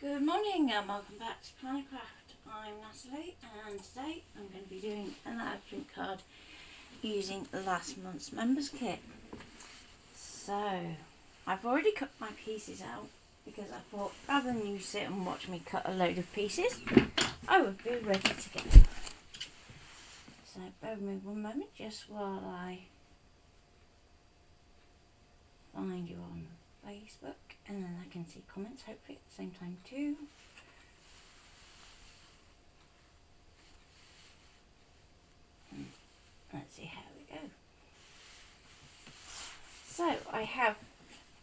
Good morning and welcome back to Planet Craft. I'm Natalie and today I'm going to be doing an advent card using last month's members kit. So I've already cut my pieces out because I thought rather than you sit and watch me cut a load of pieces, I would be ready to go. So bear with me one moment just while I find you on Facebook, and then I can see comments hopefully at the same time too. And let's see how we go. So I have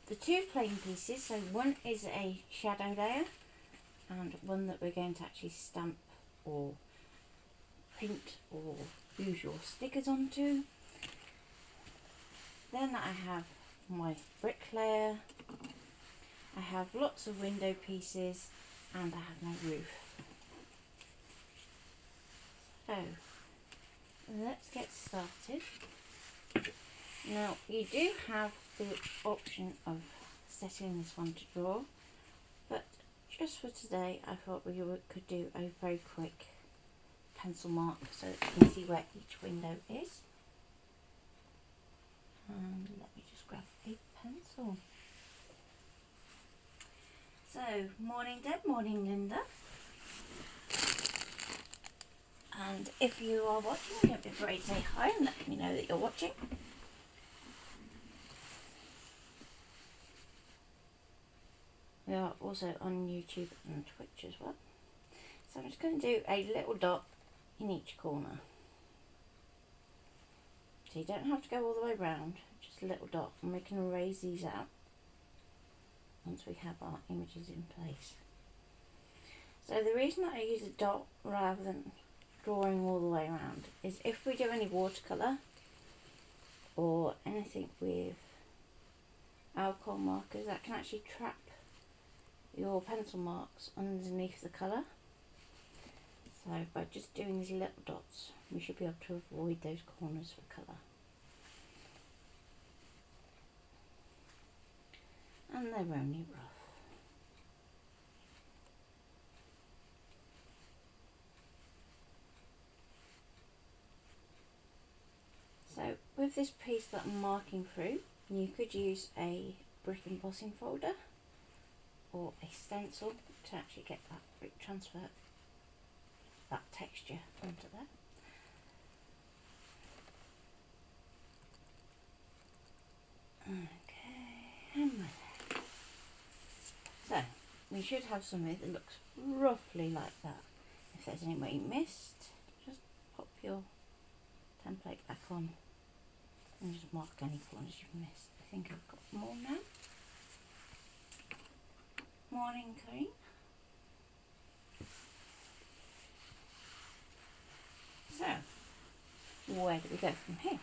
the two plain pieces. So one is a shadow layer and one that we're going to actually stamp or print or use your stickers onto. Then I have my brick layer, I have lots of window pieces, and I have my roof. So let's get started. Now you do have the option of setting this one to draw, but just for today I thought we could do a very quick pencil mark so that you can see where each window is. And let me just grab a pencil. So, morning Deb, morning Linda. And if you are watching, don't be afraid to say hi and let me know that you're watching. We are also on YouTube and Twitch as well. So I'm just going to do a little dot in each corner. So you don't have to go all the way around, just a little dot, and we can erase these out once we have our images in place. So the reason that I use a dot rather than drawing all the way around is if we do any watercolour or anything with alcohol markers, that can actually trap your pencil marks underneath the colour. So by just doing these little dots, we should be able to avoid those corners for colour. And they're only rough. So with this piece that I'm marking through, you could use a brick embossing folder or a stencil to actually get that brick transfer, that texture onto there. Okay, and there. So we should have something that looks roughly like that. If there's any way you missed, just pop your template back on and just mark any corners you've missed. I think I've got more now. Morning, Corinne. So, where do we go from here?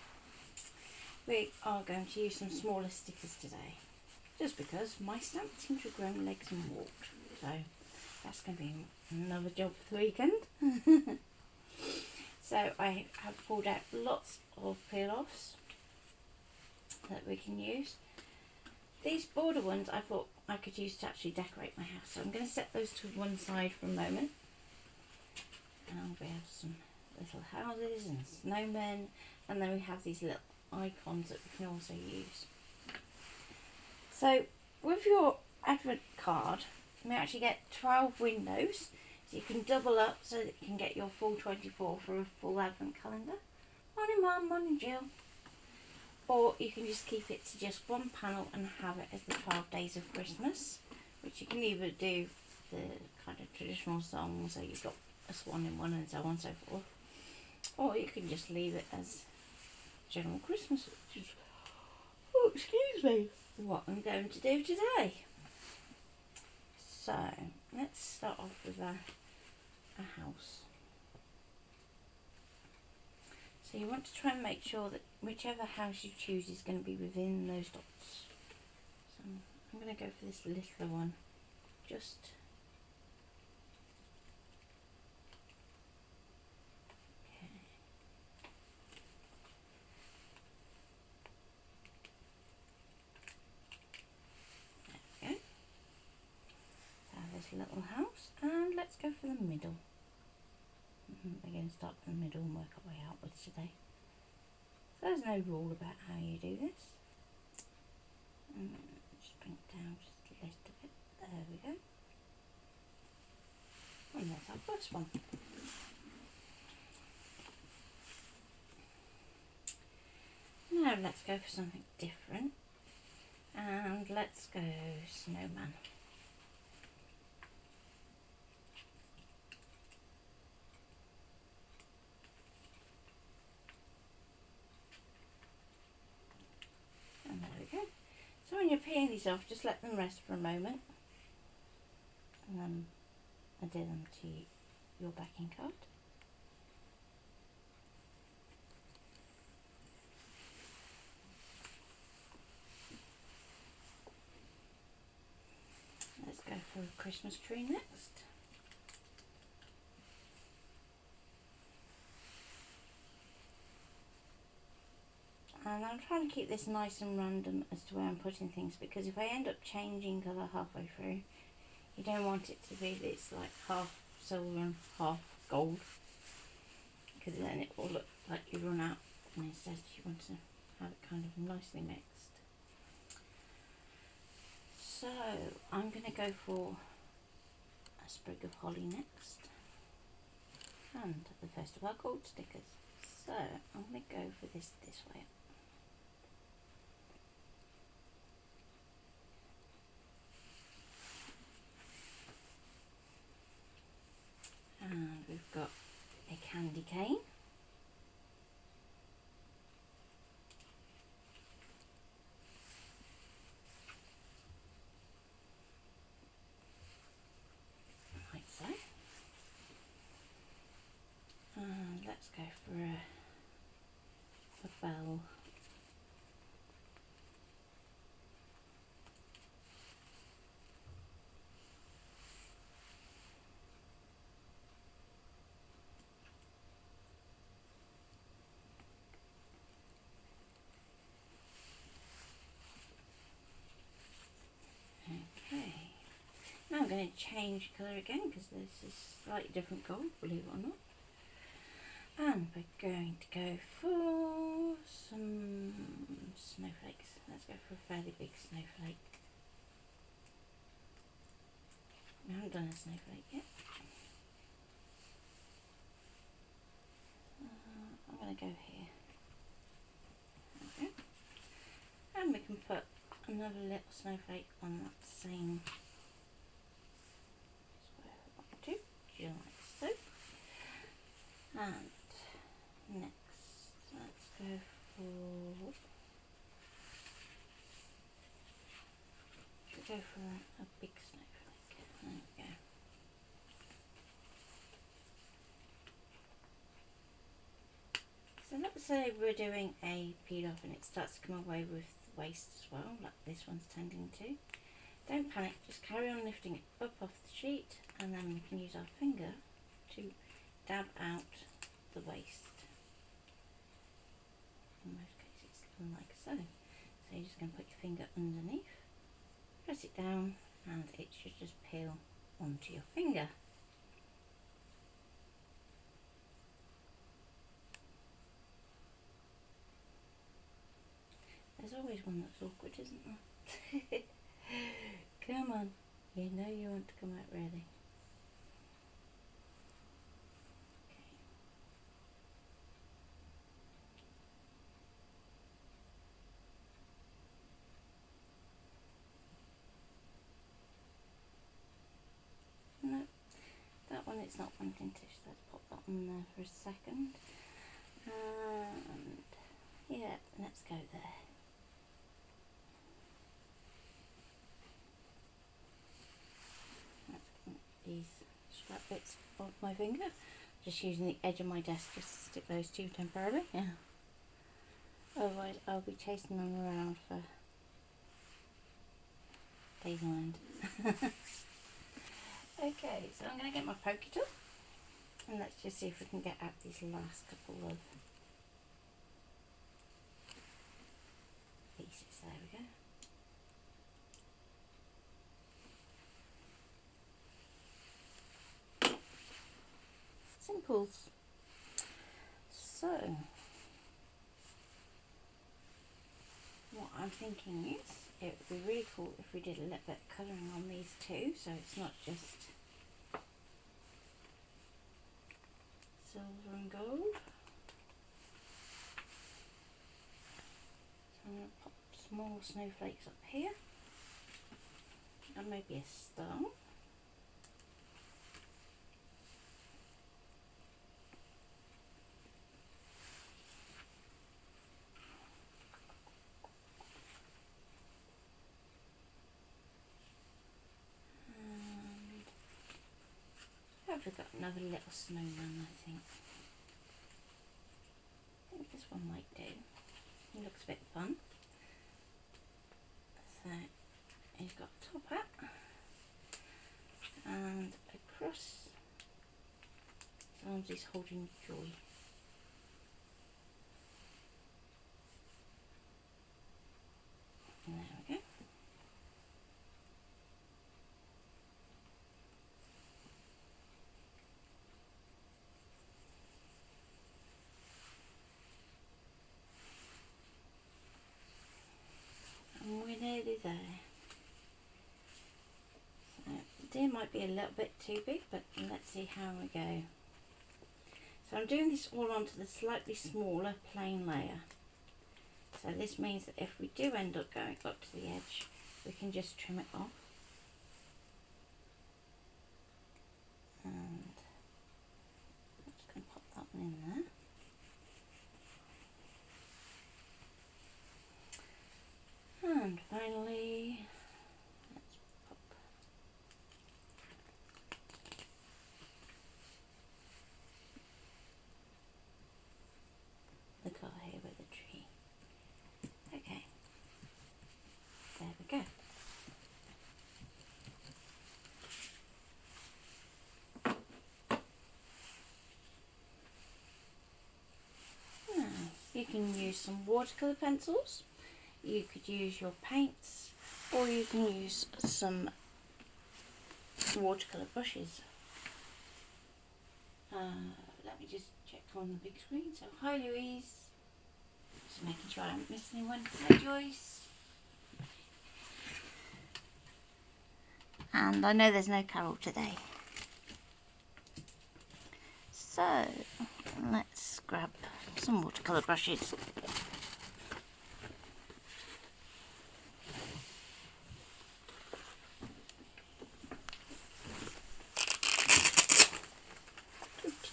We are going to use some smaller stickers today, just because my stamp seems to have grown legs and walked. So that's going to be another job for the weekend. So I have pulled out lots of peel-offs that we can use. These border ones I thought I could use to actually decorate my house, so I'm going to set those to one side for a moment. And we have some little houses and snowmen, and then we have these little icons that we can also use. So with your advent card, you actually get 12 windows, so you can double up so that you can get your full 24 for a full advent calendar. Morning Mum, morning Jill. Or you can just keep it to just one panel and have it as the 12 days of Christmas, which you can either do the kind of traditional song, so you've got a swan in one and so on and so forth, or you can just leave it as general Christmas, which is, oh excuse me, what I'm going to do today. So let's start off with a house. So you want to try and make sure that whichever house you choose is going to be within those dots. So I'm going to go for this little one, just okay. There we go. So there's little house, and let's go for the middle. We're going to start from the middle and work our way outwards today. So there's no rule about how you do this. Just bring it down just a little bit. There we go. And there's our first one. Now let's go for something different, and let's go snowman. And there we go. So when you're peeling these off, just let them rest for a moment, and then adhere them to your backing card. Let's go for a Christmas tree next. And I'm trying to keep this nice and random as to where I'm putting things, because if I end up changing colour halfway through, you don't want it to be this like half silver and half gold, because then it will look like you run out, and instead you want to have it kind of nicely mixed. So I'm going to go for a sprig of holly next, and the first of our gold stickers. So I'm going to go for this way. And we've got a candy cane. Like so. And let's go for a bell. Okay. Now I'm going to change colour again, because this is slightly different gold, believe it or not. And we're going to go for some snowflakes. Let's go for a fairly big snowflake. We haven't done a snowflake yet. I'm going to go here. Okay. And we can put another little snowflake on that same square we want to, just like so. And next, let's go for a big snowflake. There we go. So let's say we're doing a peel off and it starts to come away with the waste as well, like this one's tending to. Don't panic, just carry on lifting it up off the sheet, and then we can use our finger to dab out the waste. In most cases, like so. So you're just going to put your finger underneath, press it down, and it should just peel onto your finger. There's always one that's awkward, isn't there? Come on, you know you want to come out ready. No, that one it's not wanting to, so let's pop that on there for a second. And yeah, let's go there. These scrap bits off my finger, just using the edge of my desk just to stick those to temporarily. Yeah. Otherwise I'll be chasing them around for days on end. Okay, so I'm going to get my pokey tool, and let's just see if we can get out these last couple of pieces. There we go. simples. So what I'm thinking is it would be really cool if we did a little bit of colouring on these too, so it's not just silver and gold. So I'm going to pop small snowflakes up here and maybe a star. I've got another little snowman, I think. I think this one might do. It looks a bit fun. So he's got a top hat and across his arms he's holding joy. And there we go. And we're nearly there. So the deer might be a little bit too big, but let's see how we go. So I'm doing this all onto the slightly smaller plain layer. So this means that if we do end up going up to the edge, we can just trim it off. And I'm just going to pop that one in there. And finally, let's pop the car here with the tree. Okay, there we go. Now, you can use some watercolour pencils, you could use your paints, or you can use some watercolour brushes. Let me just check on the big screen. So hi Louise, just making sure I haven't missed anyone. Hi Joyce. And I know there's no Carol today. So let's grab some watercolour brushes.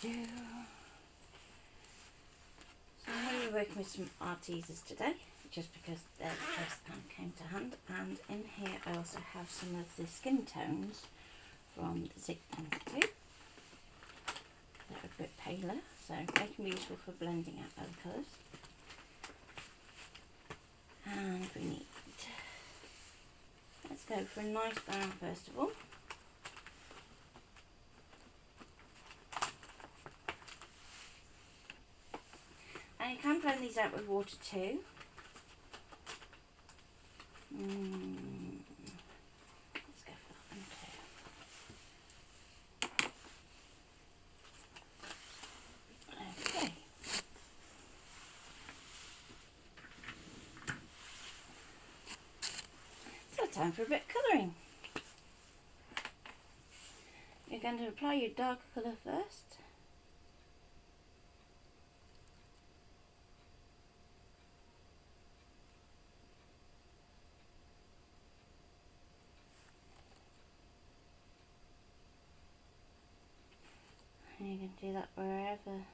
So I'm going to be working with some art easels today, just because they're the first that came to hand. And in here I also have some of the skin tones from the Zig 22. They're a bit paler, so they can be useful for blending out other colours. And we need, let's go for a nice brown first of all. And you can blend these out with water too. Let's go for that one too. Okay. So time for a bit of colouring. You're going to apply your darker colour first. And you can do that wherever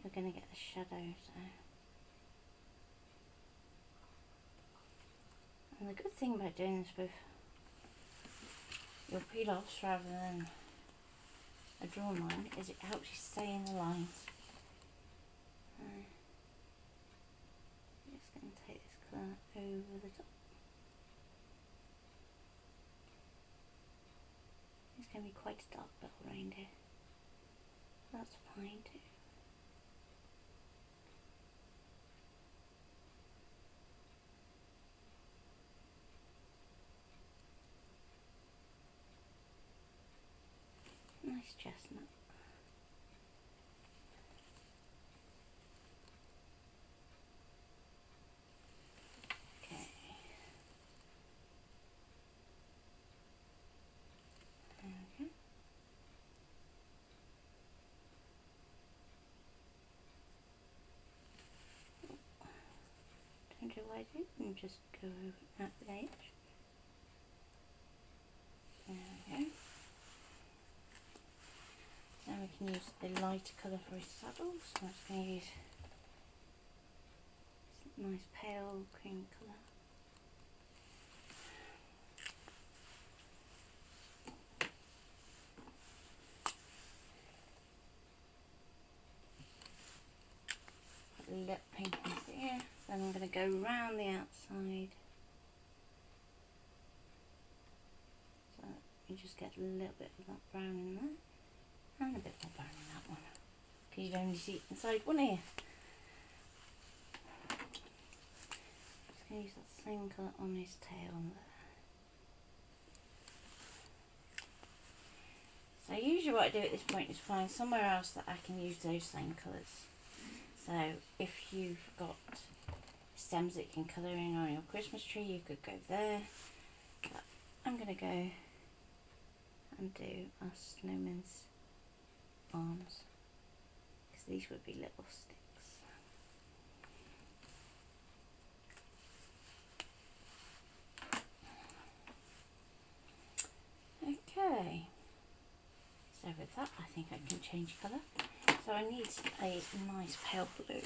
you're going to get the shadow. So. And the good thing about doing this with your peel-offs rather than a drawn line is it helps you stay in the lines. I'm just going to take this colour over the top. It's going to be quite a dark little reindeer. That's fine too. Nice nice chestnut. Okay. Okay. Don't do what I do and just go at the edge. There we go. Now we can use a lighter colour for his saddle, so I'm just going to use this nice pale cream colour. Put a little pink in here, then I'm going to go round the outside. So you just get a little bit of that brown in there. And a bit more brown in that one, because you'd only see it inside one ear. Just going to use that same colour on his tail there. So usually what I do at this point is find somewhere else that I can use those same colours. So if you've got stems that you can colour in on your Christmas tree, you could go there. But I'm going to go and do our snowman's arms, because these would be little sticks. Okay, so with that I think I can change colour. So I need a nice pale blue.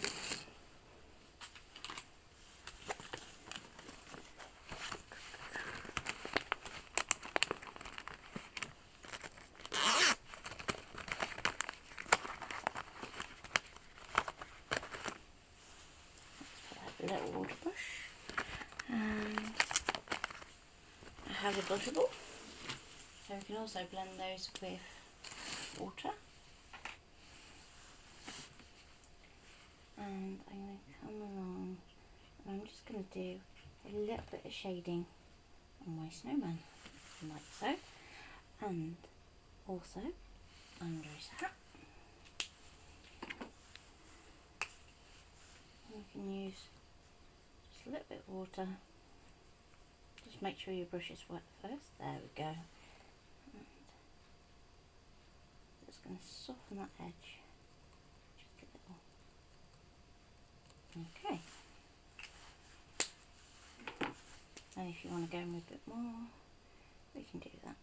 Little water brush, and I have a butter ball, so we can also blend those with water. And I'm going to come along and I'm just going to do a little bit of shading on my snowman, like so, and also under his hat. You can use a little bit of water, just make sure your brush is wet first, there we go, and just going to soften that edge, just a little, okay, and if you want to go in with a bit more, we can do that.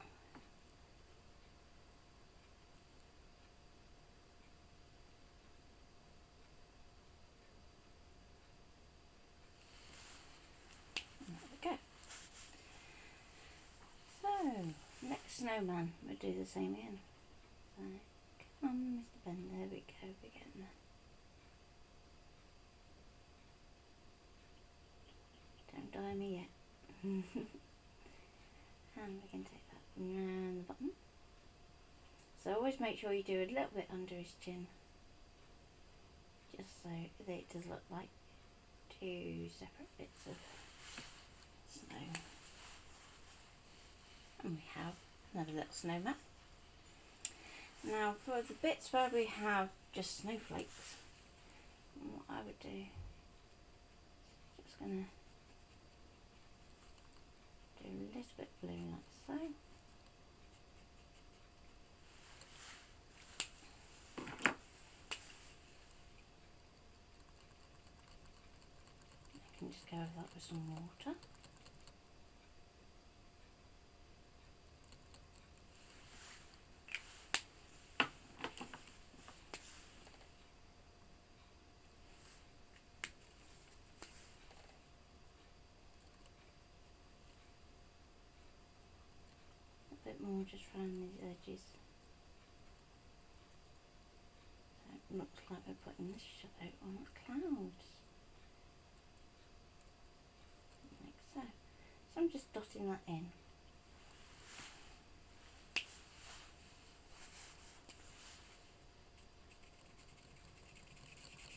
Next snowman, we'll do the same again. So, come on, Mr. Ben, there we go, we're getting there. Don't die me yet. And we can take that around the bottom. So always make sure you do a little bit under his chin, just so that it does look like two separate bits of snow. And we have another little snowman. Now for the bits where we have just snowflakes, what I would do is just going to do a little bit blue like so. I can just go over that with some water. A bit more just around these edges. So it looks like we're putting this shadow on the clouds. Like so. So I'm just dotting that in.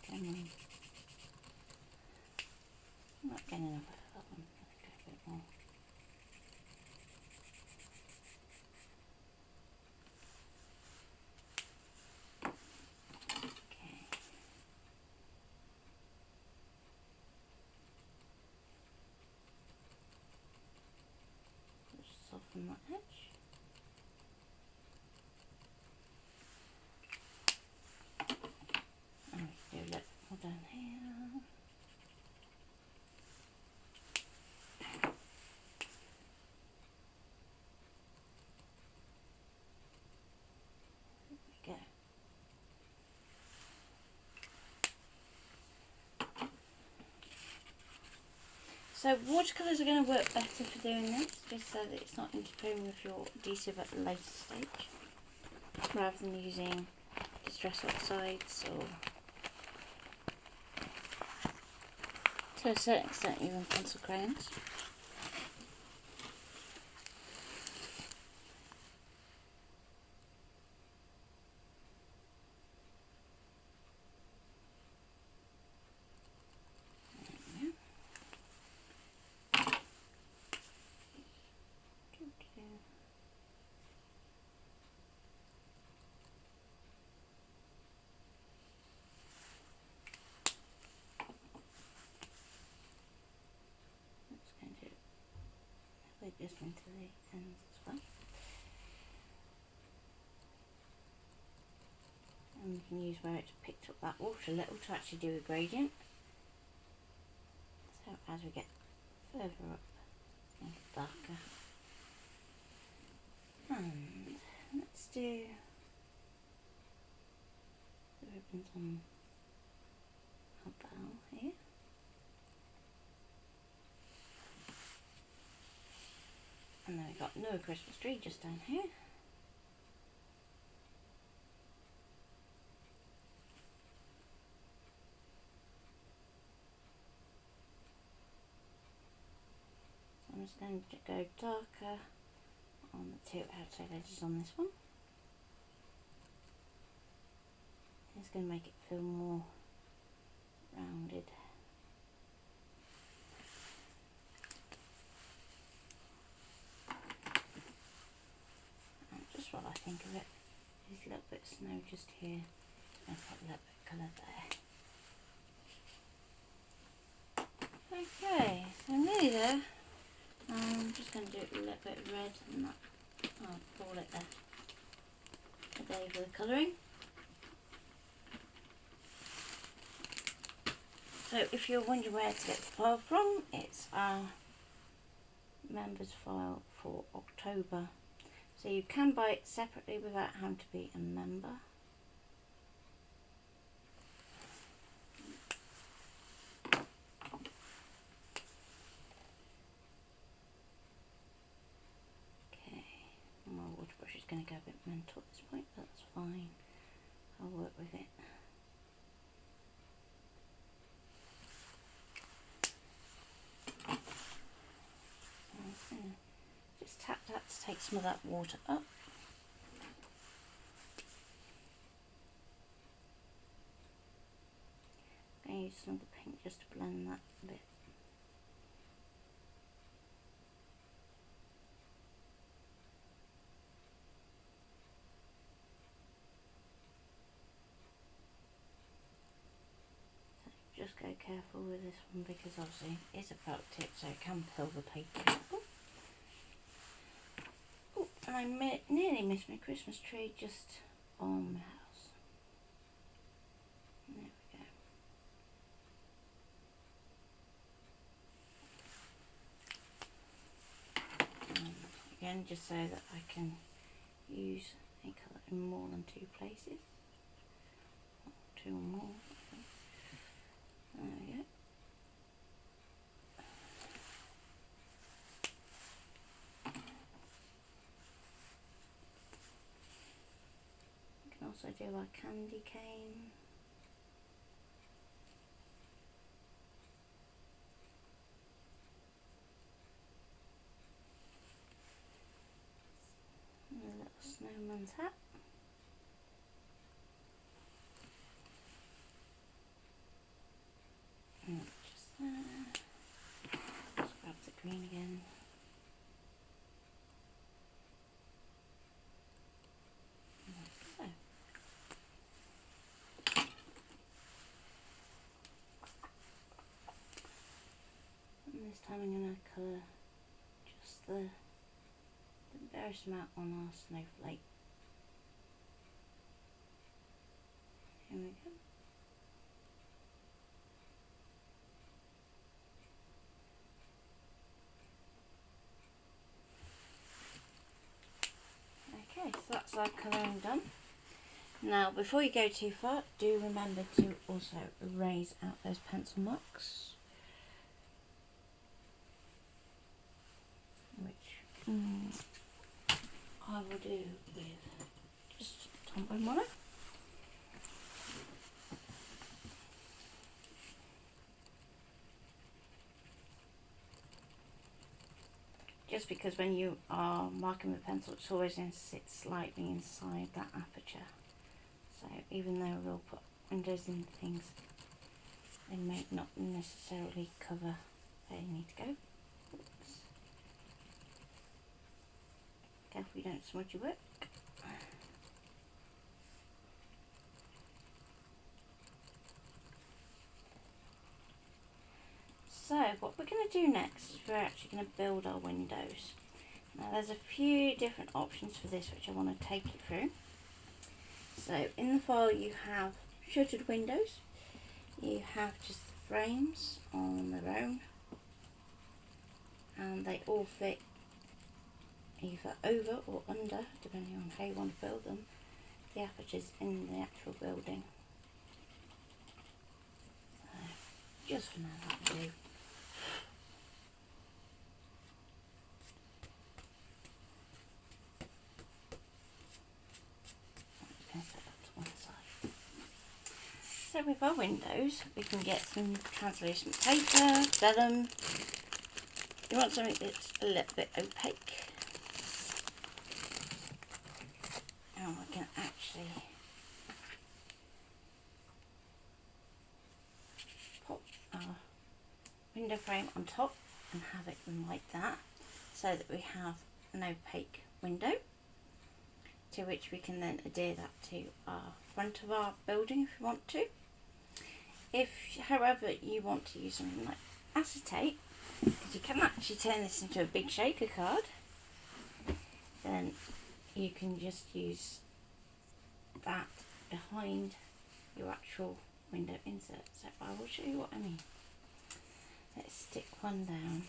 Come on. I'm not getting enough of that one. Let's go a bit more. on that edge. And we can do a little more down here. There we go. So watercolours are going to work better for doing this, just so that it's not interfering with your adhesive at a later stage, rather than using distress oxides or, to a certain extent, even pencil crayons. Just into the ends as well. And we can use where it's picked up that water a little to actually do a gradient. So as we get further up, it's going to get darker. And let's do the ribbons on our bow here. And then we've got another Christmas tree just down here. So I'm just going to go darker on the two outside edges on this one. It's going to make it feel more rounded. What I think of it is a little bit of snow just here, and put a little bit of colour there. Okay, so I'm nearly there. I'm just going to do a little bit of red, and that, I'll call it a day for the colouring. So if you're wondering where to get the file from, it's our members file for October. So you can buy it separately without having to be a member. Okay, my water brush is going to go a bit mental at this point, but that's fine. I'll work with it. Just tap that to take some of that water up. I'm going to use some of the pink just to blend that a bit. So just go careful with this one, because obviously it's a felt tip, so it can pull the paper. And I nearly missed my Christmas tree just on my house. There we go. Again, just so that I can use a colour in more than two places. Two or more. There we go. Also do our candy cane. And a little snowman's hat. And just there. Just grab the green again. This time I'm going to colour just the fairest amount on our snowflake. Here we go. Okay, so that's our colouring done. Now, before you go too far, do remember to also erase out those pencil marks, which I will do with just Tombow mono. Just because when you are marking with pencil, it's always going to sit slightly inside that aperture. So even though we'll put windows in things, they may not necessarily cover where you need to go. Oops. Careful you don't smudge your work. So what we're going to do next is we're actually going to build our windows. Now there's a few different options for this which I want to take you through. So in the file you have shuttered windows, you have just the frames on their own, and they all fit either over or under, depending on how you want to build them, the apertures in the actual building. So just for now that'll do. So with our windows, we can get some translucent paper, vellum. You want something that's a little bit opaque. And we can actually pop our window frame on top and have it like that, so that we have an opaque window, to which we can then adhere that to our front of our building if you want to. If, however, you want to use something like acetate, because you can actually turn this into a big shaker card, then you can just use that behind your actual window insert. So I will show you what I mean. Let's stick one down.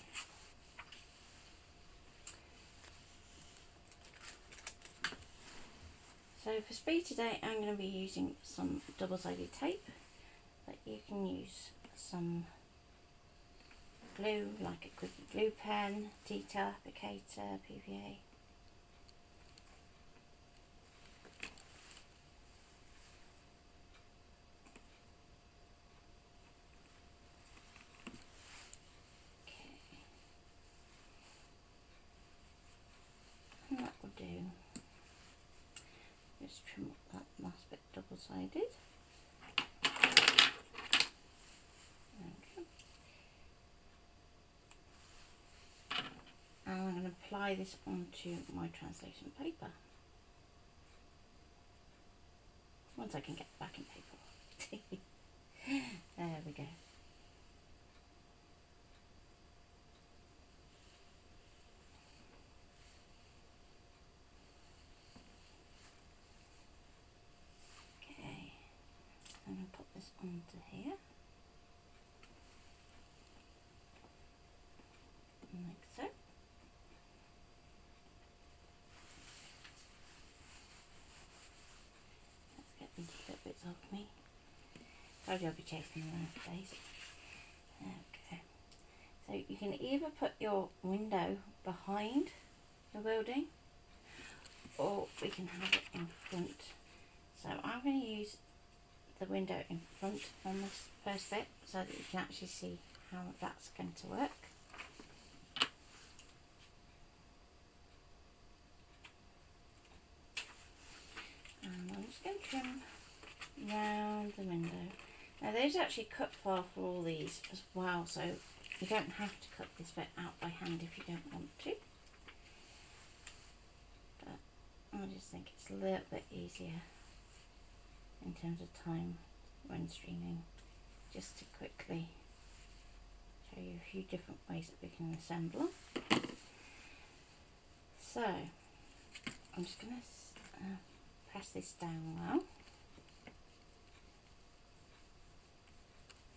So for speed today, I'm going to be using some double-sided tape, but you can use some glue, like a quickie glue pen, detail applicator, PVA. Okay, and that will do. Just trim up that last bit double-sided. And I'm going to apply this onto my translucent paper. Once I can get the backing paper. There we go. Okay, I'm going to put this onto here. Like so. Let's get these little bits off me. Probably I'll be chasing them around for days. Okay. So you can either put your window behind the building, or we can have it in front. So I'm going to use the window in front on this first bit, so that you can actually see how that's going to work. And I'm just going to trim round the window. Now there's actually a cut file for all these as well, so you don't have to cut this bit out by hand if you don't want to. But I just think it's a little bit easier in terms of time when streaming, just to quickly show you a few different ways that we can assemble them. So I'm just going to press this down well,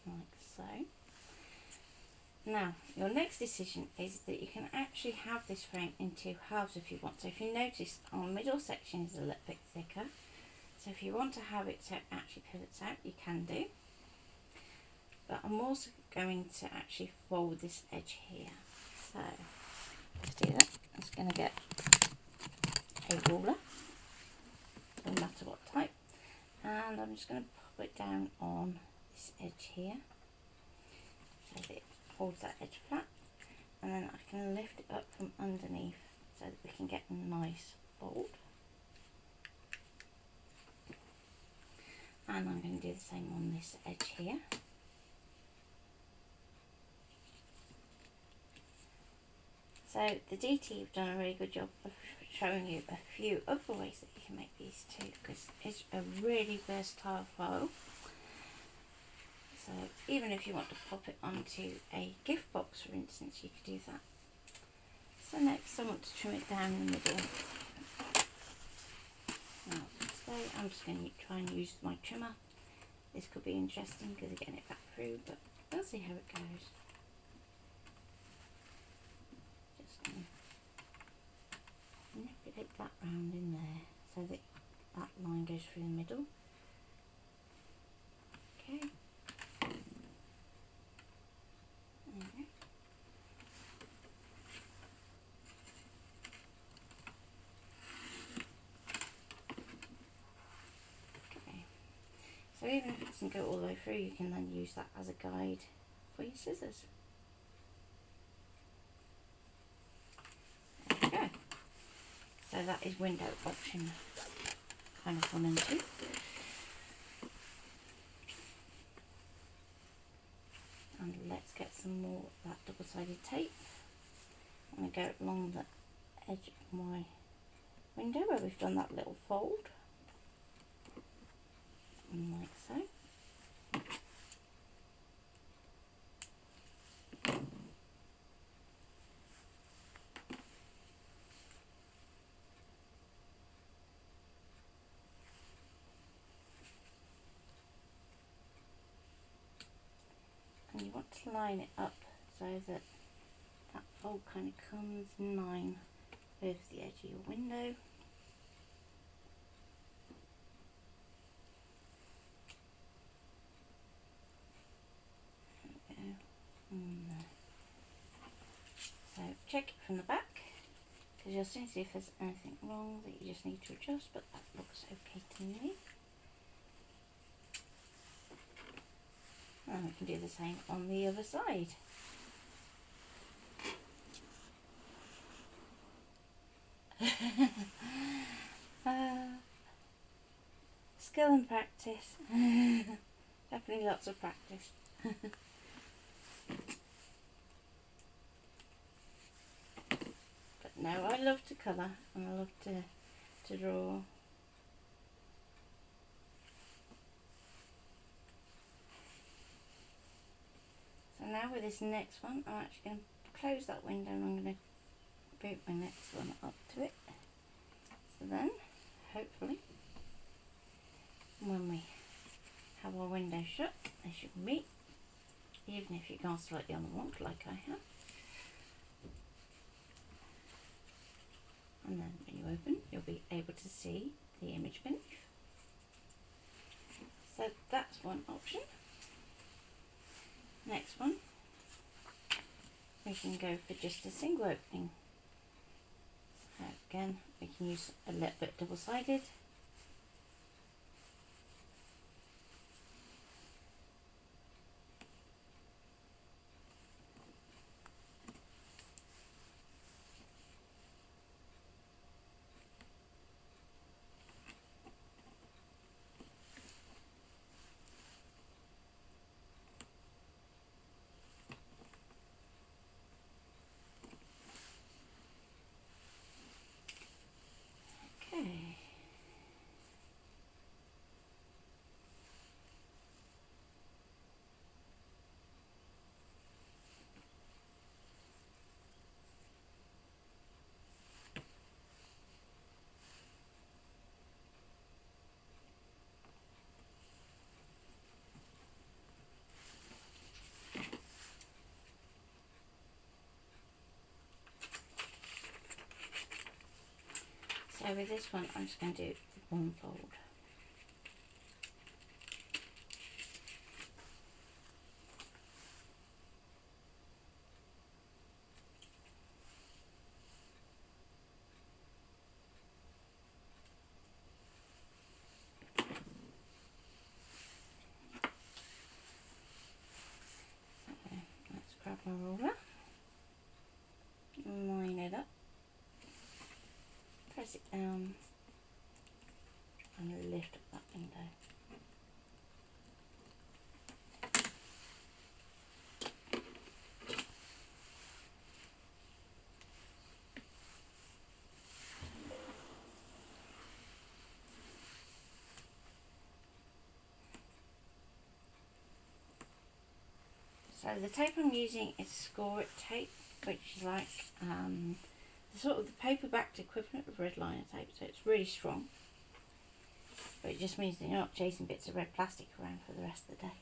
like so. Now, your next decision is that you can actually have this frame in two halves if you want. So if you notice, our middle section is a little bit thicker. So if you want to have it so it actually pivots out, you can do. But I'm also going to actually fold this edge here. So to do that, I'm just going to get a ruler, no matter what type, and I'm just going to pop it down on this edge here so that it holds that edge flat, and then I can lift it up from underneath so that we can get a nice fold. And I'm going to do the same on this edge here. So the DT have done a really good job of showing you a few other ways that you can make these too, because it's a really versatile file. So even if you want to pop it onto a gift box, for instance, you could do that. So next I want to trim it down in the middle. Now today I'm just going to try and use my trimmer. This could be interesting because I'm getting it back through, but we'll see how it goes. Just going to manipulate that round in there so that that line goes through the middle. Okay. There we go. So even if it doesn't go all the way through, you can then use that as a guide for your scissors. There we go. So that is window option kind of 1 and 2. And let's get some more of that double-sided tape. I'm going to go along the edge of my window where we've done that little fold. And like so. And you want to line it up so that that fold kind of comes in line with the edge of your window. So check it from the back, because you'll soon see if there's anything wrong that you just need to adjust, but that looks okay to me. And we can do the same on the other side. Skill and practice. Definitely lots of practice. But no, I love to colour and I love to draw. So now with this next one, I'm actually going to close that window and I'm going to boot my next one up to it. So then, hopefully, when we have our window shut, they should meet, even if you've gone slightly on the wrong, like I have. And then when you open, you'll be able to see the image beneath. So that's one option. Next one, we can go for just a single opening. So again, we can use a little bit double-sided. Okay. with this one, I'm just going to do one fold. Let's grab my ruler, line it up, press it down and lift up that window. So the tape I'm using is score it tape, which is like sort of the paper-backed equivalent of red liner tape, so it's really strong. But it just means that you're not chasing bits of red plastic around for the rest of the day,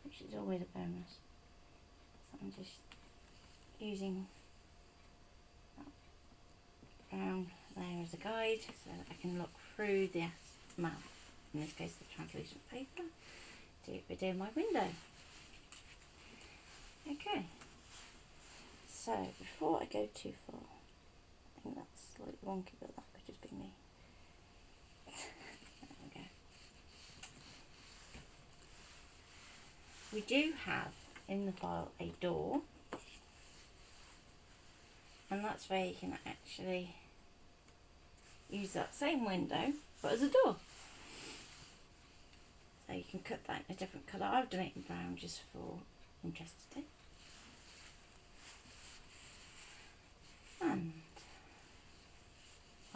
which is always a bonus. So I'm just using that brown layer as a guide so that I can look through the in this case the translucent paper, to do my window. Okay, so before I go too far, I think that's slightly wonky, but that could just be me. There we go. We do have in the file a door, and that's where you can actually use that same window but as a door. So you can cut that in a different colour. I've done it in brown just for interest today. And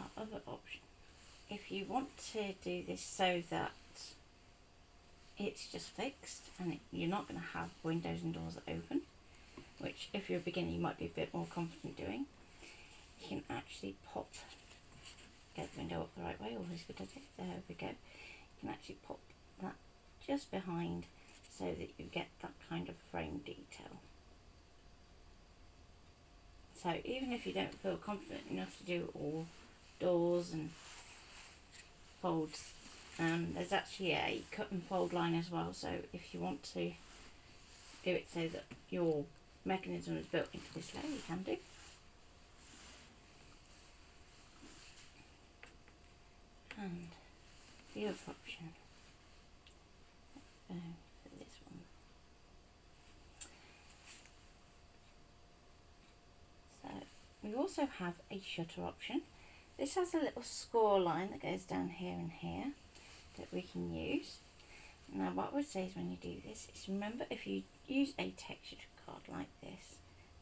our other option, if you want to do this so that it's just fixed and you're not going to have windows and doors that open, which if you're a beginner you might be a bit more confident doing, you can actually get the window up the right way. Always good at it. There we go. You can actually pop that just behind so that you get that kind of frame detail. So even if you don't feel confident enough to do all doors and folds, there's actually a cut and fold line as well, so if you want to do it so that your mechanism is built into this layer, you can do. And the other option for this one, so we also have a shutter option. This has a little score line that goes down here and here that we can use. Now what I would say is when you do this is remember, if you use a textured card like this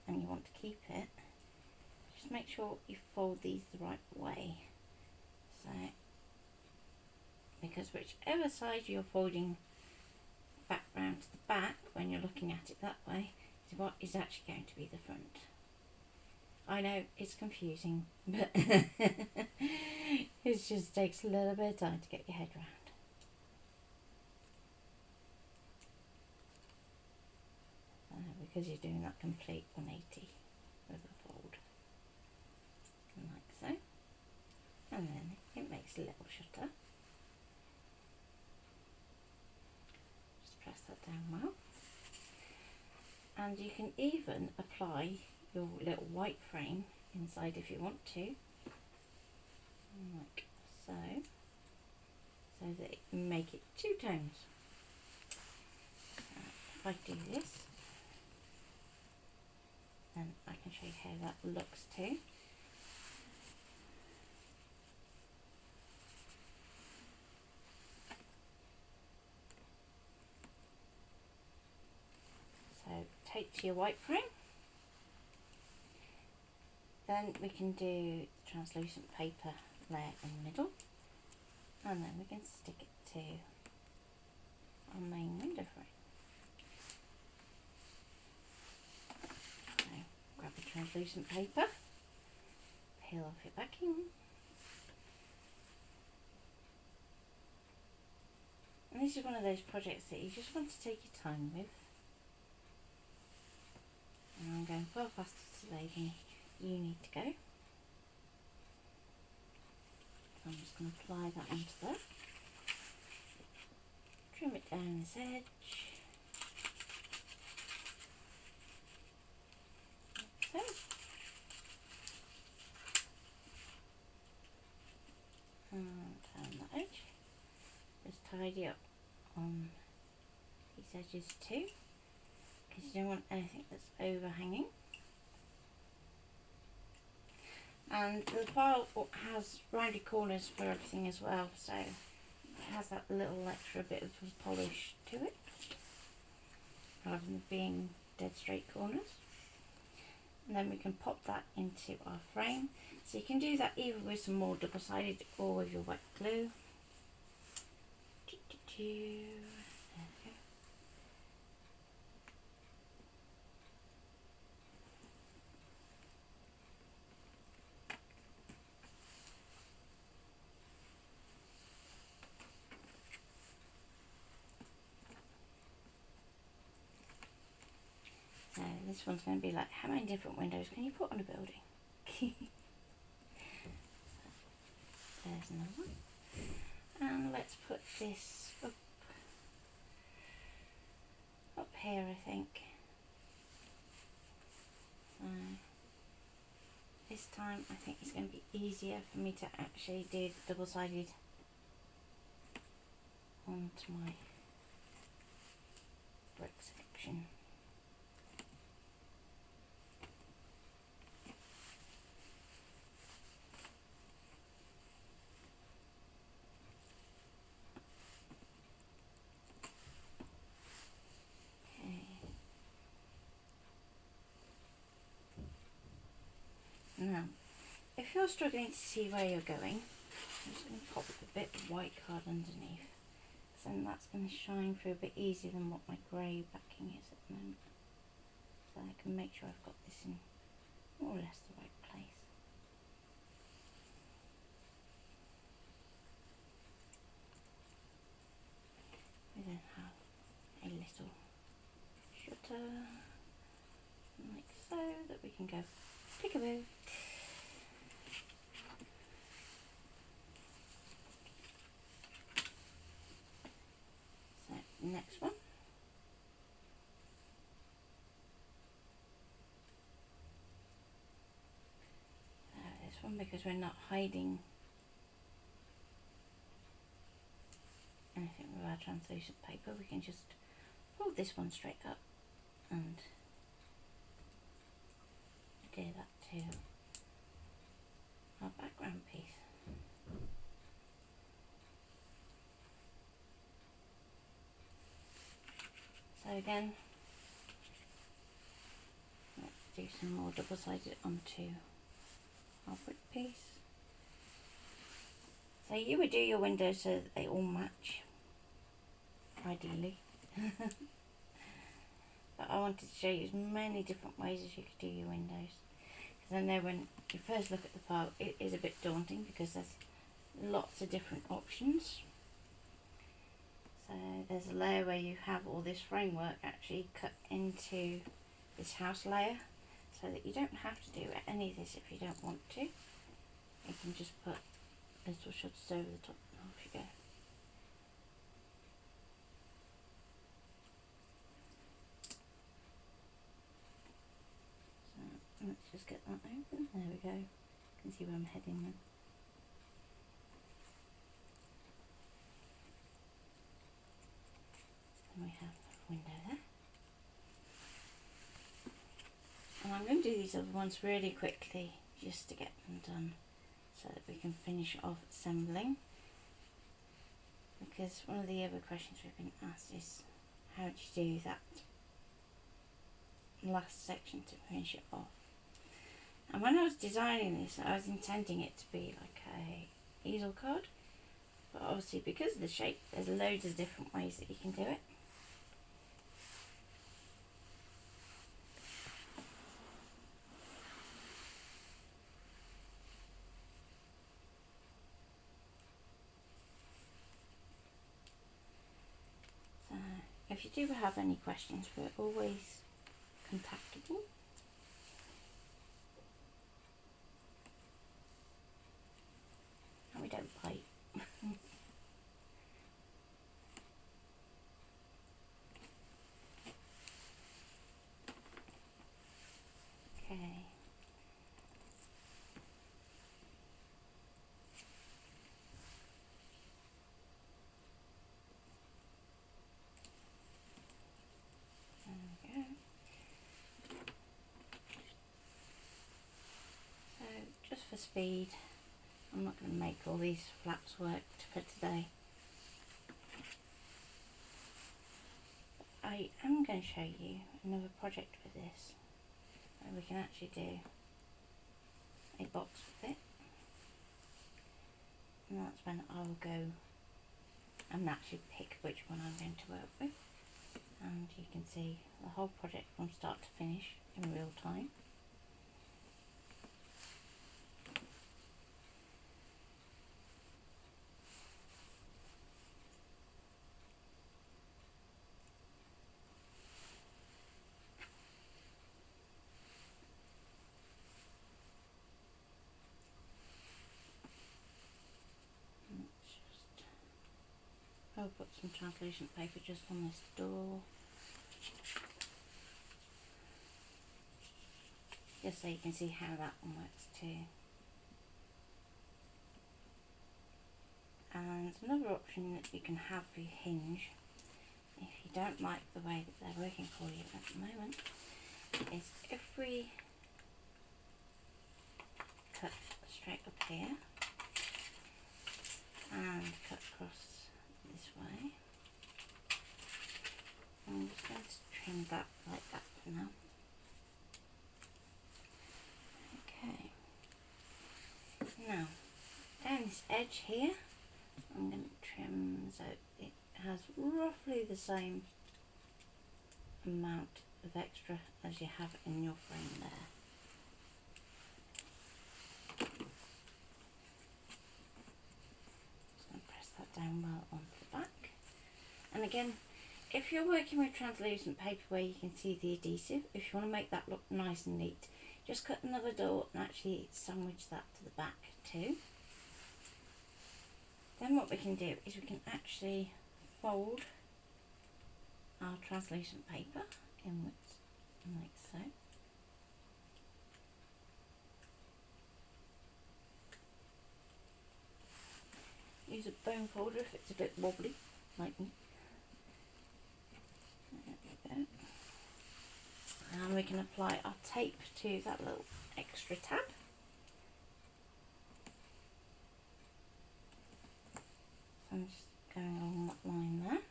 and you want to keep it, just make sure you fold these the right way. So because whichever side you're folding back round to the back when you're looking at it that way is what is actually going to be the front. I know it's confusing, but it just takes a little bit of time to get your head around. Because you're doing that complete 180 with a fold, like so, and then it makes a little shutter. Just press that down well, and you can even apply your little white frame inside if you want to, like so, so that it can make it two tones. If I do this, then I can show you how that looks too. So take to your white frame, then we can do translucent paper layer in the middle, and then we can stick it to our main window frame. Grab the translucent paper, peel off your backing, and this is one of those projects that you just want to take your time with, and I'm going far faster today than you need to go. I'm just going to apply that onto there. Trim it down this edge. Like so. And down that edge. Just tidy up on these edges too, because you don't want anything that's overhanging. And the file has rounded corners for everything as well, so it has that little extra bit of polish to it, rather than being dead straight corners. And then we can pop that into our frame. So you can do that either with some more double-sided or with your wet glue. There we go. So this one's going to be like, how many different windows can you put on a building? There's another one. And let's put this up here, I think. This time I think it's going to be easier for me to actually do double-sided onto my brick section. Now, if you're struggling to see where you're going, I'm just going to pop a bit of white card underneath, because then that's going to shine through a bit easier than what my grey backing is at the moment. So I can make sure I've got this in more or less the right place. We then have a little shutter, like so, that we can go peekaboo. So next one. This one, because we're not hiding anything with our translucent paper, we can just fold this one straight up and do that to our background piece. So again, let's do some more double-sided onto our brick piece. So you would do your windows so that they all match, ideally. But I wanted to show you as many different ways as you could do your windows. Because I know when you first look at the file, it is a bit daunting because there's lots of different options. So there's a layer where you have all this framework actually cut into this house layer, so that you don't have to do any of this if you don't want to. You can just put little shutters over the top and off you go. So let's just get that open. There we go. You can see where I'm heading now. And we have a window there. And I'm going to do these other ones really quickly just to get them done so that we can finish off assembling. Because one of the other questions we've been asked is, how do you do that last section to finish it off? And when I was designing this, I was intending it to be like a easel card, but obviously because of the shape, there's loads of different ways that you can do it. So if you do have any questions, we're always contactable. And we don't bite. speed. I'm not going to make all these flaps work for today. I am going to show you another project with this, where we can actually do a box with it, and that's when I'll go and actually pick which one I'm going to work with, and you can see the whole project from start to finish in real time. I'll put some translucent paper just on this door, just so you can see how that one works too. And another option that you can have for your hinge, if you don't like the way that they're working for you at the moment, is if we cut straight up here and cut across this way. I'm just going to trim that like that for now. Okay. Now, down this edge here, I'm going to trim so it has roughly the same amount of extra as you have in your frame there. Down well onto the back. And again, if you're working with translucent paper where you can see the adhesive, if you want to make that look nice and neat, just cut another door and actually sandwich that to the back too. Then what we can do is we can actually fold our translucent paper inwards like so. Use a bone folder if it's a bit wobbly, like me. There we go. And we can apply our tape to that little extra tab. So I'm just going along that line there.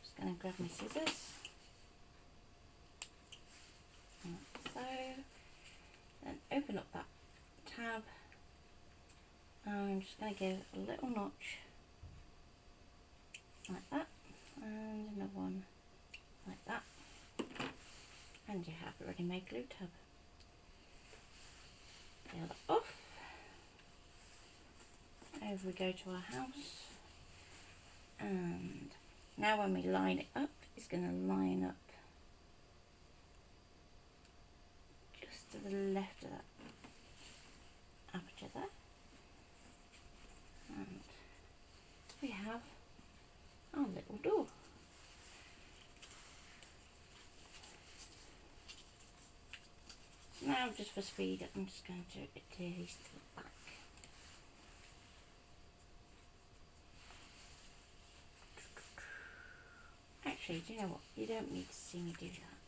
Just going to grab my scissors. Like so. Then open up that tab. I'm just going to give a little notch like that, and another one like that, and you have a ready-made glue tab. Peel that off. Over we go to our house, and now when we line it up, it's going to line up just to the left of that aperture there. And we have our little door. Now, just for speed, I'm just going to adhere these to the back. Actually, do you know what? You don't need to see me do that.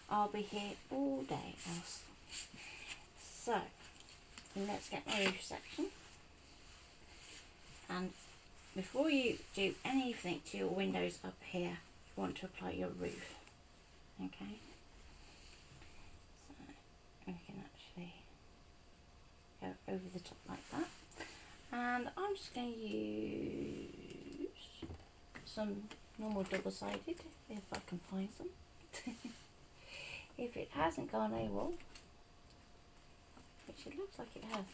I'll be here all day else. So, let's get my roof section. And before you do anything to your windows up here, you want to apply your roof. Okay? So we can actually go over the top like that. And I'm just going to use some normal double-sided, if I can find some. If it hasn't gone AWOL, which it looks like it has.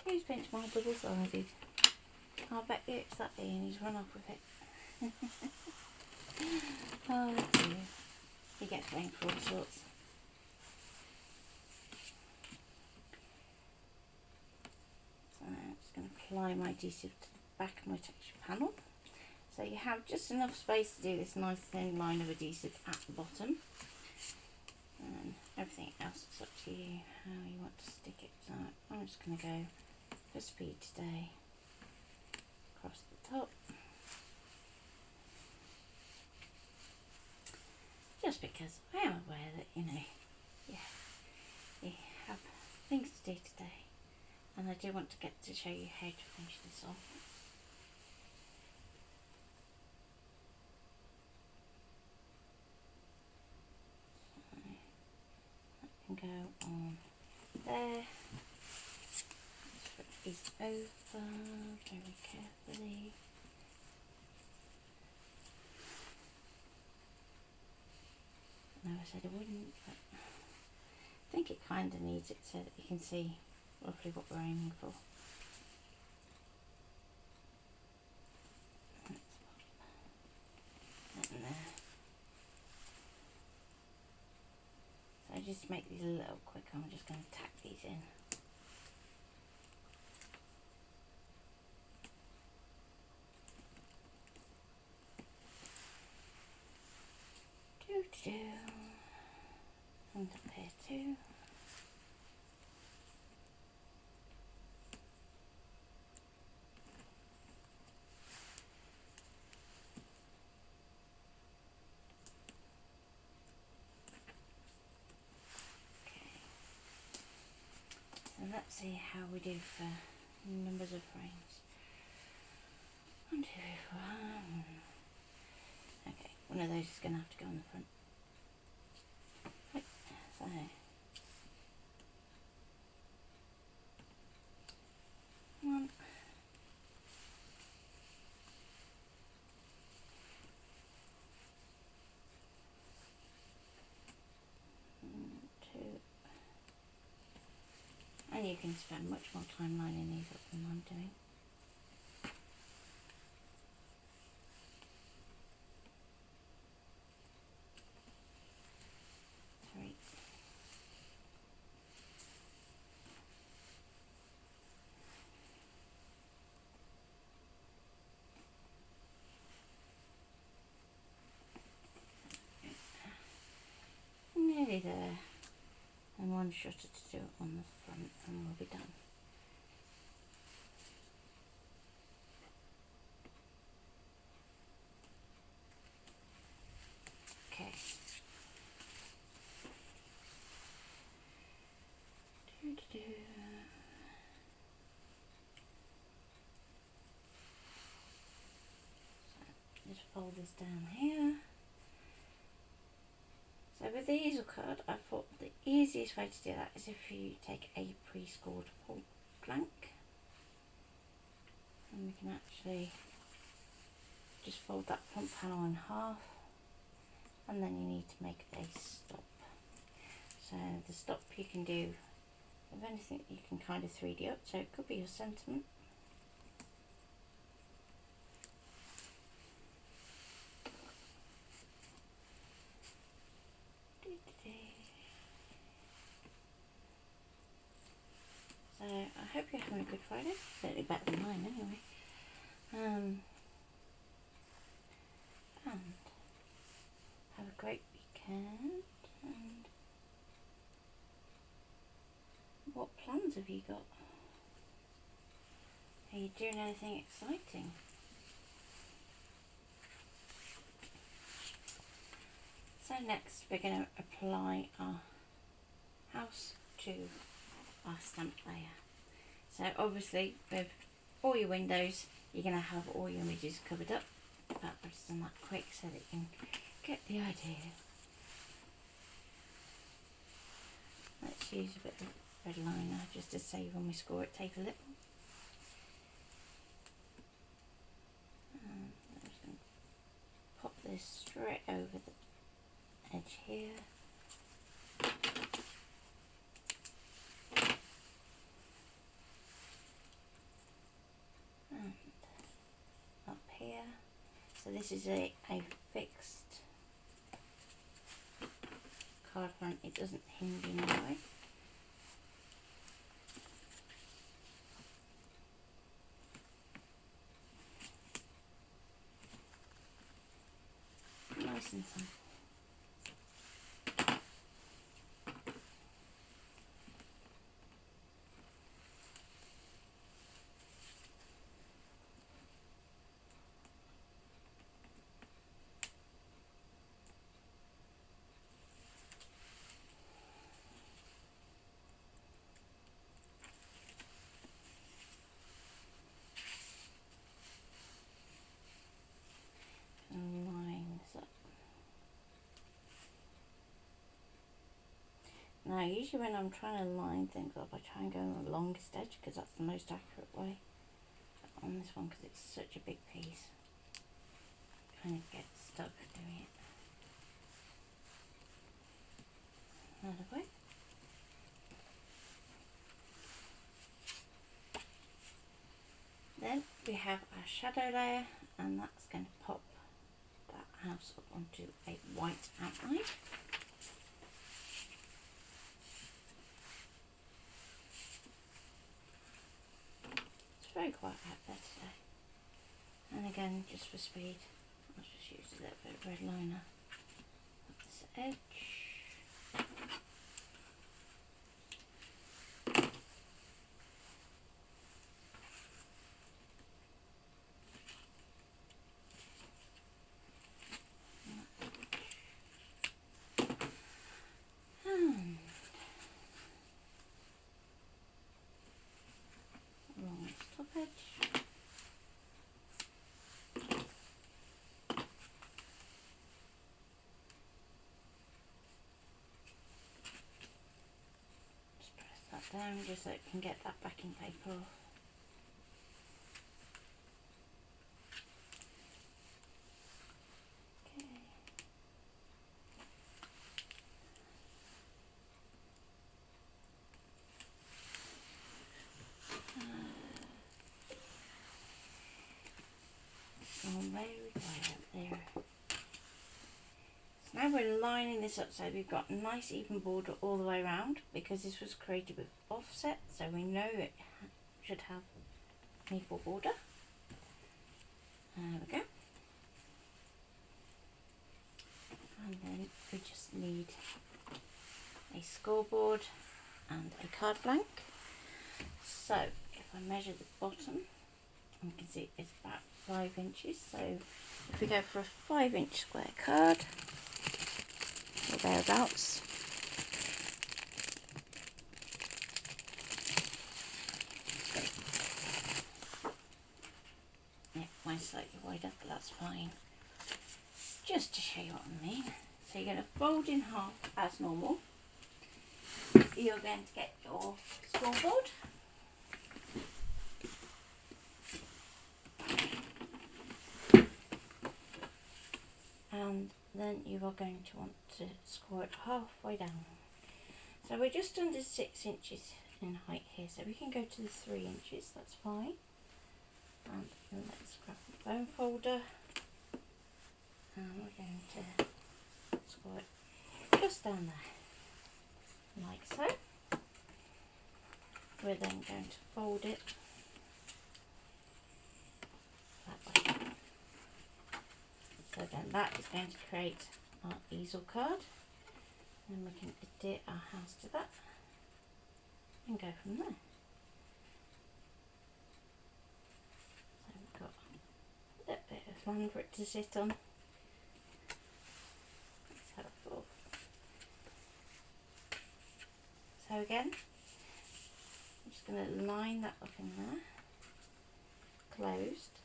Who's pinched my double-sided? I'll bet you it's that Ian, he's run off with it. Oh dear. You get blamed for all sorts. So I'm just going to apply my adhesive to the back of my texture panel. So you have just enough space to do this nice thin line of adhesive at the bottom. And everything else is up to you, how you want to stick it. So I'm just going to go for speed today. Across the top, just because I am aware that, you know, yeah, you have things to do today, and I do want to get to show you how to finish this off. So that can go on there. Put these over very carefully. No, I said I wouldn't, but I think it kind of needs it so that you can see roughly what we're aiming for. And there. So just to make these a little quicker, I'm just going to tack these in. And up here too. Okay. So let's see how we do for numbers of frames. 1, 2, 3, 4. Okay, one of those is going to have to go on the front. Right, so 1, 2, and you can spend much more time lining these up than I'm doing. Nearly there, and one shutter to do it on the front, and we'll be done. Okay. So just fold this down here. So with the easel card, I thought the easiest way to do that is if you take a pre-scored full blank, and we can actually just fold that front panel in half, and then you need to make a stop. So the stop you can do with anything you can kind of 3D up, so it could be your sentiment. So I hope you're having a good Friday, certainly better than mine anyway. And have a great weekend. And what plans have you got? Are you doing anything exciting? So next we're going to apply our house to our stamp layer. So obviously with all your windows you're going to have all your images covered up, but I've just done that quick so that you can get the idea. Let's use a bit of red liner just to save when we score it tape a little. And I'm just going to pop this straight over the edge here. And up here. So this is a fixed card front, it doesn't hinge in any way. Nice and simple. Now usually when I'm trying to line things up, I try and go on the longest edge because that's the most accurate way. But on this one, because it's such a big piece, I kind of get stuck doing it. Another way. Then we have our shadow layer, and that's going to pop that house up onto a white outline. It's very quiet out there today. And again, just for speed, I'll just use a little bit of red liner up this edge. Along this top edge. Just press that down just so it can get that backing paper off. There we go, there. So now we're lining this up so we've got a nice even border all the way around, because this was created with offset, so we know it should have an equal border. There we go. And then we just need a scoreboard and a card blank. So if I measure the bottom, you can see it's about 5 inches, so if we go for a 5-inch square card or thereabouts, yeah, mine's slightly wider, but that's fine, just to show you what I mean. So you're going to fold in half as normal. You're going to get your scoreboard, and then you are going to want to score it halfway down. So we're just under 6 inches in height here, so we can go to the 3 inches, that's fine. And then let's grab the bone folder, and we're going to score it just down there, like so. We're then going to fold it that way. So then that is going to create our easel card, and we can adhere our house to that and go from there. So we've got a little bit of land for it to sit on. That's helpful. So again, I'm just going to line that up in there, closed.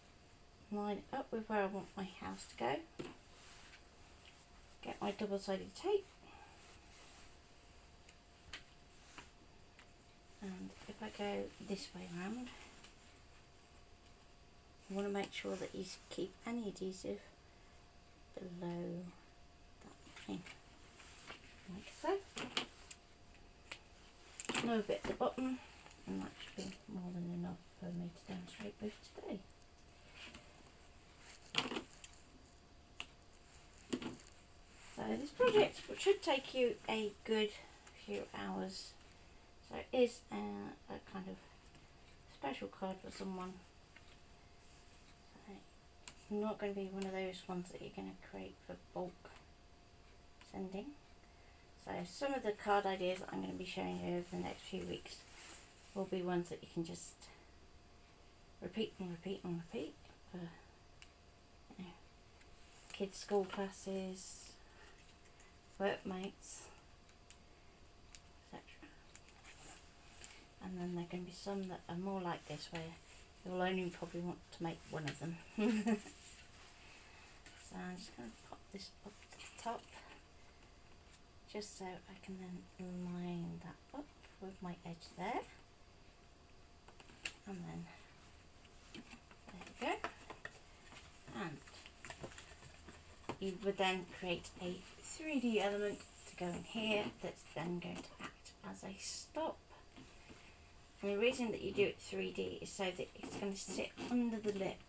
Line it up with where I want my house to go. Get my double-sided tape, and if I go this way around, you want to make sure that you keep any adhesive below that line, like so. Another bit at the bottom, and that should be more than enough for me to demonstrate with today. So this project should take you a good few hours. So it is a kind of special card for someone. So it's not going to be one of those ones that you're going to create for bulk sending. So some of the card ideas that I'm going to be showing you over the next few weeks will be ones that you can just repeat and repeat and repeat for, you know, kids' school classes, workmates, etc. And then there are going to be some that are more like this, where you'll only probably want to make one of them. So I'm just going to pop this up to the top. just so I can then line that up with my edge there. And then there we go. And you would then create a 3D element to go in here that's then going to act as a stop. And the reason that you do it 3D is so that it's going to sit under the lip,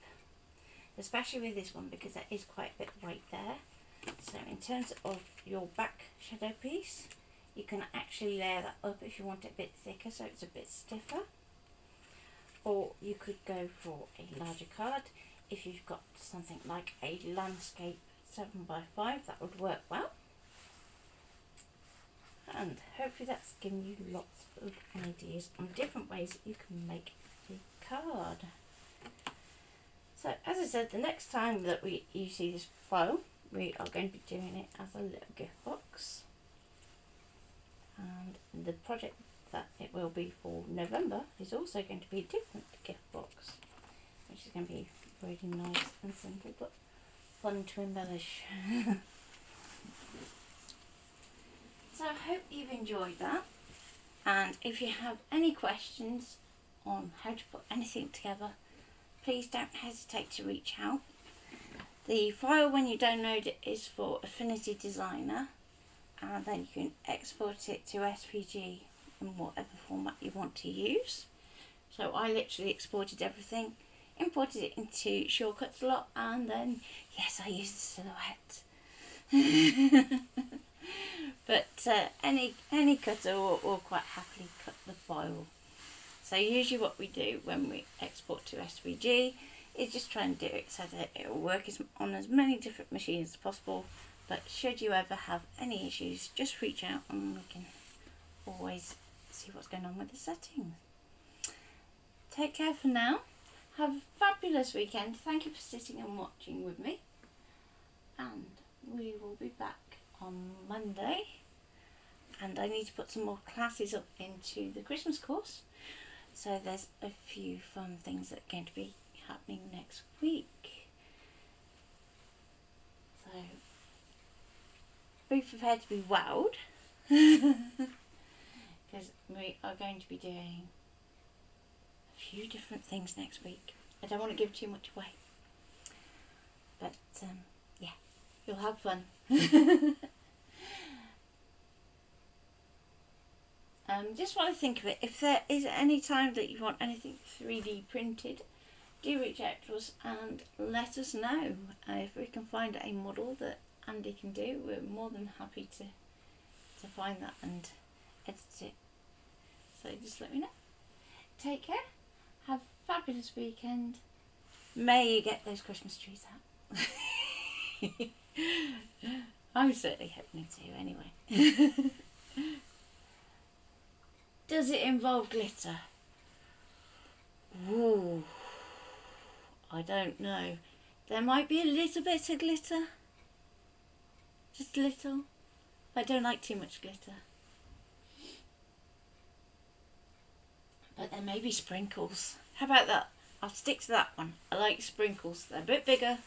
especially with this one because there is quite a bit right there. So in terms of your back shadow piece, you can actually layer that up if you want it a bit thicker so it's a bit stiffer. Or you could go for a larger card. If you've got something like a landscape 7x5, that would work well. And hopefully that's given you lots of ideas on different ways that you can make a card. So as I said, the next time that you see this file, we are going to be doing it as a little gift box. And the project that it will be for November is also going to be a different gift box, which is going to be really nice and simple but fun to embellish. So I hope you've enjoyed that, and if you have any questions on how to put anything together, please don't hesitate to reach out. The file when you download it is for Affinity Designer, and then you can export it to SVG in whatever format you want to use. So I literally exported everything, imported it into Shortcuts a lot, and then yes, I used the silhouette. But any cutter will quite happily cut the file. So usually what we do when we export to SVG is just try and do it so that it will work on as many different machines as possible. But should you ever have any issues, just reach out and we can always see what's going on with the settings. Take care for now. Have a fabulous weekend. Thank you for sitting and watching with me. And we will be back on Monday. And I need to put some more classes up into the Christmas course. So there's a few fun things that are going to be happening next week. So be prepared to be wowed. Because we are going to be doing a few different things next week. I don't want to give too much away. But yeah, you'll have fun. Just while I think of it, if there is any time that you want anything 3D printed, do reach out to us and let us know. If we can find a model that Andy can do, we're more than happy to find that and edit it. So just let me know. Take care. Have a fabulous weekend. May you get those Christmas trees out. I'm certainly hoping to anyway. Does it involve glitter? Ooh, I don't know. There might be a little bit of glitter. Just a little. I don't like too much glitter. But there may be sprinkles. How about that? I'll stick to that one. I like sprinkles. They're a bit bigger, a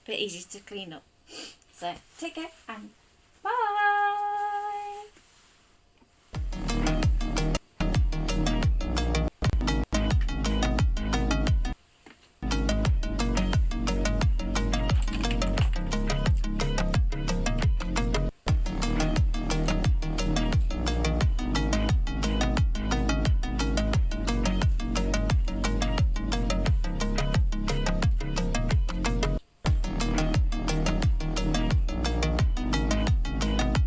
bit easier to clean up. So take care and